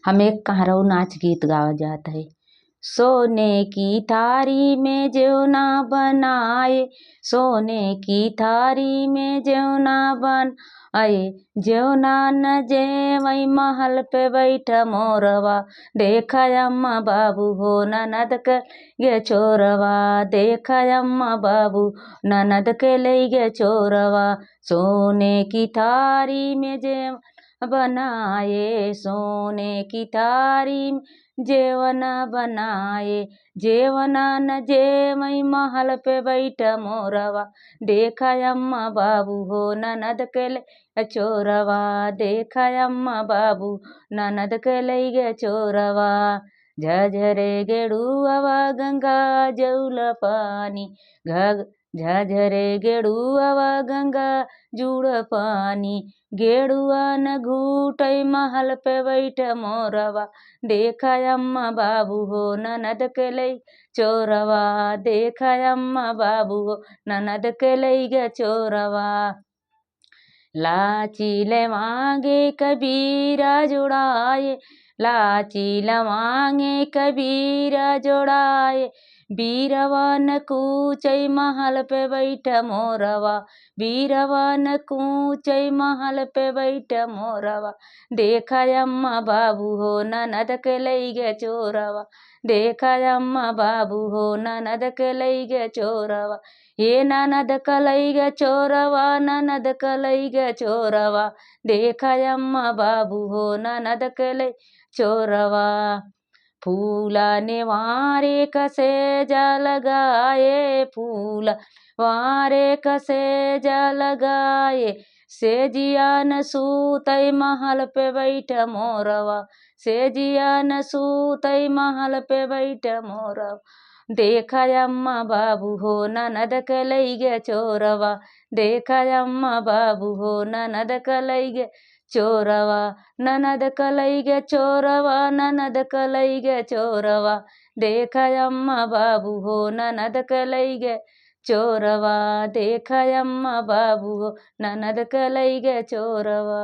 हम एक कहारऊ नाच गीत गावा जात है। सोने की थारी में जेवना बनाए, सोने की थारी में जेवना बनाए, जेवना न जेवई महल पे बैठा मोरवा, देखा अम्मा बाबू हो ननद के गे छोरवा, देखा अम्मा बाबू ननद के ले गे छोरवा। सोने की थारी में जेव बनाए, सोने की थारी में जेवन बनाए, जेवना न जेवई महल पे बैठा मोरवा, देखा अम्मा बाबू हो ननद के ले छोरवा, देखा अम्मा बाबू ननद के ले गे छोरवा। झझरे गेड़ुआ गंगा जौल पानी, झझरे गेड़ुआ गंगा जुड़ पानी, गेड़ुआ न घूटई महल पे बैठ मोरवा, देखा अम्मा बाबू हो ननद के लई चोरवा, देखा अम्मा बाबू हो ननद के लई गे चोरवा। लाची ले मांगे कबीरा जुड़ाए, लाची लवांगे कबीरा जोड़ाए, बीरवा न कूचई महल पे बैठ मोरवा, बीरवा न कूचई महल पे बैठ मोरवा, देखा अम्मा बाबू हो ननद के लई गे चोरवा, देखा अम्मा बाबू हो ननद के लई गे चोरवा। ये ननद कलई गे चोरवा, ननद कलई गे चोरवा, देखा अम्मा बाबू हो ननद के लई चोरवा। फूला नेवारे कसे जा लगाए, फूला वारे कसे जा लगाए, सेजिया न सूतई महल पे बैठ मोरवा, सेजिया न सूतई महल पे बैठ मोरवा, देखा अम्मा बाबू हो ननद के लई गे चोरवा, देखा अम्मा बाबू हो ननद के लई गे चोरवा, ननद कलई गे चोरवा, ननद कलई गे चोरवा, देखा अम्मा बाबू हो ननद कलई गे चोरवा, देखा अम्मा बाबू हो ननद कलई गे चोरवा।